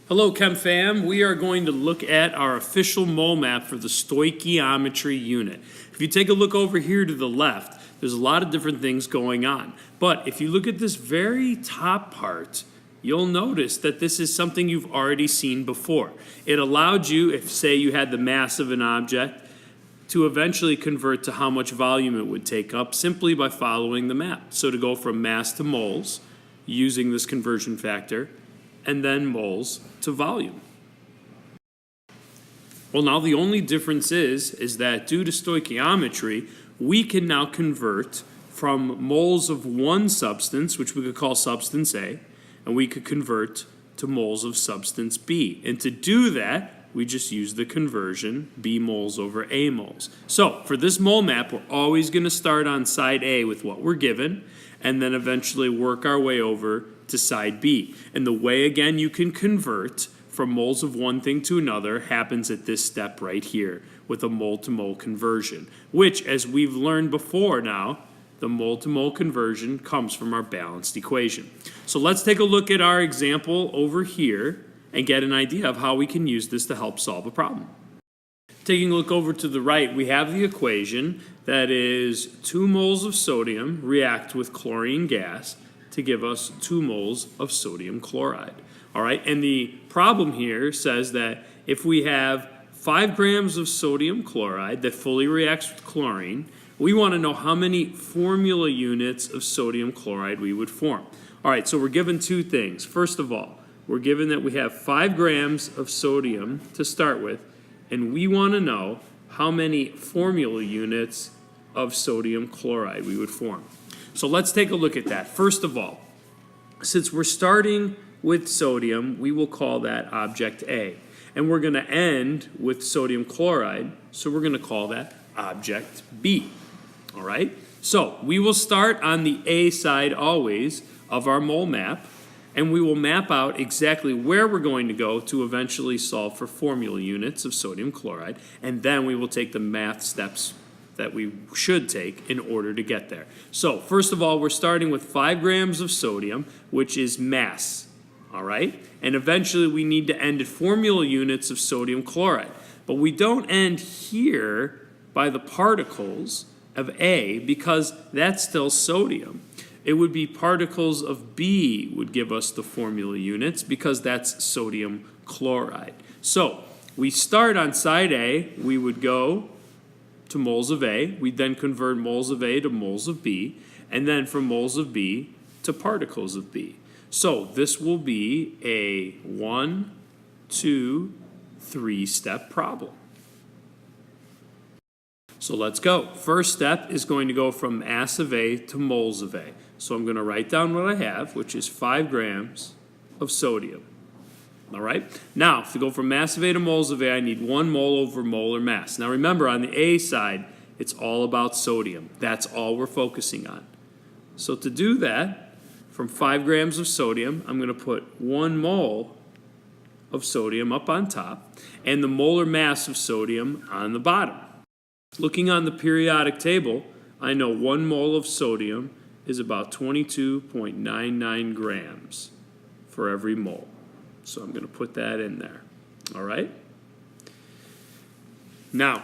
Hello, Chem Fam. We are going to look at our official mole map for the stoichiometry unit. If you take a look over here to the left, there's a lot of different things going on. But if you look at this very top part, you'll notice that this is something you've already seen before. It allowed you, if say you had the mass of an object, to eventually convert to how much volume it would take up simply by following the map. So to go from mass to moles, using this conversion factor, and then moles to volume. Well, now the only difference is that due to stoichiometry, we can now convert from moles of one substance, which we could call substance A, and we could convert to moles of substance B. And to do that, we just use the conversion B moles over A moles. So for this mole map, we're always going to start on side A with what we're given, and then eventually work our way over to side B. And the way, again, you can convert from moles of one thing to another happens at this step right here with a mole-to-mole conversion, which, as we've learned before now, the mole-to-mole conversion comes from our balanced equation. So let's take a look at our example over here and get an idea of how we can use this to help solve a problem. Taking a look over to the right, we have the equation that is 2 moles of sodium react with chlorine gas to give us 2 moles of sodium chloride. All right, and the problem here says that if we have 5 grams of sodium chloride that fully reacts with chlorine, we want to know how many formula units of sodium chloride we would form. All right, so we're given two things. First of all, we're given that we have 5 grams of sodium to start with, and we want to know how many formula units of sodium chloride we would form. So let's take a look at that. First of all, since we're starting with sodium, we will call that object A. And we're going to end with sodium chloride, so we're going to call that object B. All right? So we will start on the A side always of our mole map, and we will map out exactly where we're going to go to eventually solve for formula units of sodium chloride, and then we will take the math steps that we should take in order to get there. So first of all, we're starting with 5 grams of sodium, which is mass, all right? And eventually we need to end at formula units of sodium chloride. But we don't end here by the particles of A because that's still sodium. It would be particles of B would give us the formula units because that's sodium chloride. So we start on side A, we would go to moles of A, we then convert moles of A to moles of B, and then from moles of B to particles of B. So this will be a 1, 2, 3-step problem. So let's go. First step is going to go from mass of A to moles of A. So I'm going to write down what I have, which is 5 grams of sodium. All right? Now, to go from mass of A to moles of A, I need 1 mole over molar mass. Now remember, on the A side, it's all about sodium. That's all we're focusing on. So to do that, from 5 grams of sodium, I'm going to put 1 mole of sodium up on top and the molar mass of sodium on the bottom. Looking on the periodic table, I know 1 mole of sodium is about 22.99 grams for every mole. So I'm going to put that in there. All right? Now,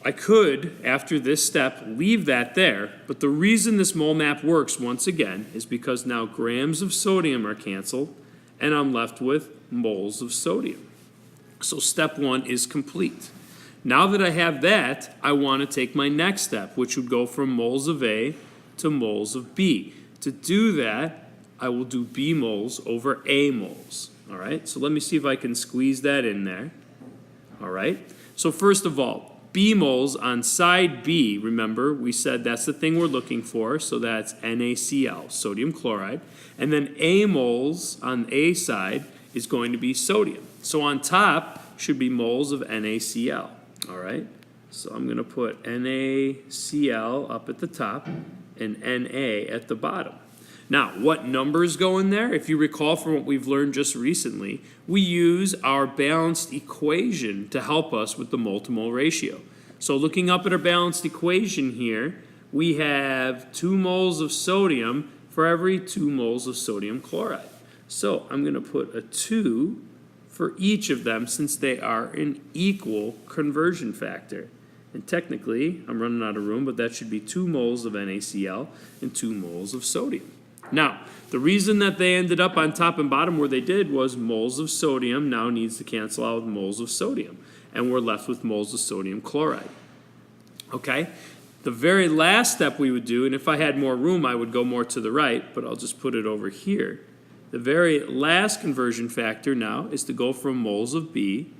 I could, after this step, leave that there, but the reason this mole map works, once again, is because now grams of sodium are canceled, and I'm left with moles of sodium. So step 1 is complete. Now that I have that, I want to take my next step, which would go from moles of A to moles of B. To do that, I will do B moles over A moles. All right, so let me see if I can squeeze that in there. All right, so first of all, B moles on side B, remember, we said that's the thing we're looking for, so that's NaCl, sodium chloride. And then A moles on A side is going to be sodium. So on top should be moles of NaCl. All right, so I'm going to put NaCl up at the top and Na at the bottom. Now, what numbers go in there? If you recall from what we've learned just recently, we use our balanced equation to help us with the mole-to-mole ratio. So looking up at our balanced equation here, we have 2 moles of sodium for every 2 moles of sodium chloride. So I'm going to put a 2 for each of them since they are an equal conversion factor. And technically, I'm running out of room, but that should be 2 moles of NaCl and 2 moles of sodium. Now, the reason that they ended up on top and bottom where they did was moles of sodium now needs to cancel out with moles of sodium, and we're left with moles of sodium chloride. Okay? The very last step we would do, and if I had more room, I would go more to the right, but I'll just put it over here. The very last conversion factor now is to go from moles of B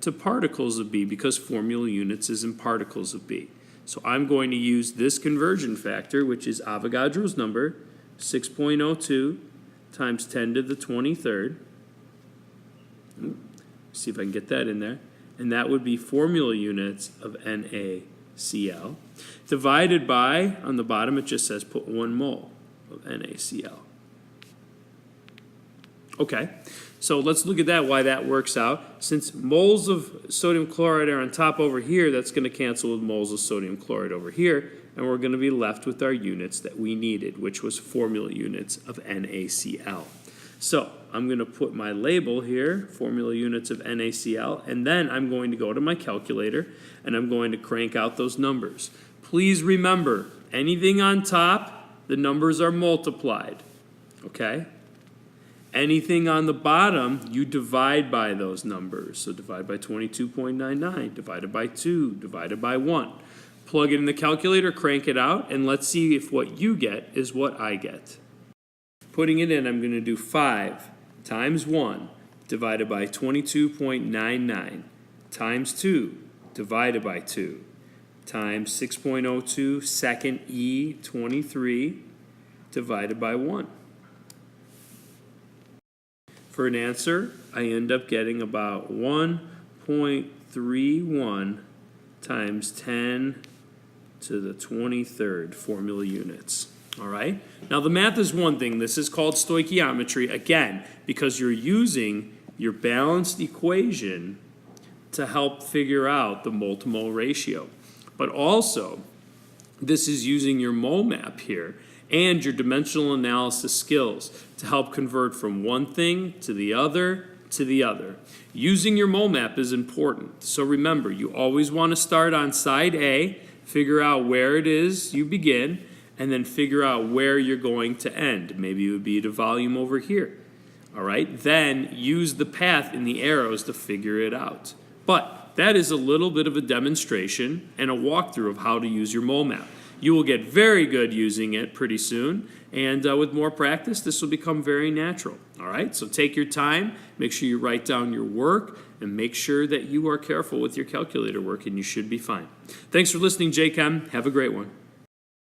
to particles of B, because formula units is in particles of B. So I'm going to use this conversion factor, which is Avogadro's number, 6.02 times 10 to the 23rd. See if I can get that in there. And that would be formula units of NaCl. Divided by, on the bottom it just says put 1 mole of NaCl. Okay, so let's look at that, why that works out. Since moles of sodium chloride are on top over here, that's going to cancel with moles of sodium chloride over here, and we're going to be left with our units that we needed, which was formula units of NaCl. So I'm going to put my label here, formula units of NaCl, and then I'm going to go to my calculator, and I'm going to crank out those numbers. Please remember, anything on top, the numbers are multiplied, okay? Anything on the bottom, you divide by those numbers. So divide by 22.99, divided by 2, divided by 1. Plug it in the calculator, crank it out, and let's see if what you get is what I get. Putting it in, I'm going to do 5 times 1 divided by 22.99 times 2 divided by 2 times 6.02 second E 23 divided by 1. For an answer, I end up getting about 1.31 times 10 to the 23rd formula units. All right? Now, the math is one thing. This is called stoichiometry, again, because you're using your balanced equation to help figure out the mole-to-mole ratio. But also, this is using your mole map here and your dimensional analysis skills to help convert from one thing to the other to the other. Using your mole map is important. So remember, you always want to start on side A, figure out where it is you begin, and then figure out where you're going to end. Maybe it would be the volume over here. All right? Then use the path in the arrows to figure it out. But that is a little bit of a demonstration and a walkthrough of how to use your mole map. You will get very good using it pretty soon, and with more practice, this will become very natural. All right? So take your time, make sure you write down your work, and make sure that you are careful with your calculator work, and you should be fine. Thanks for listening, JChem. Have a great one.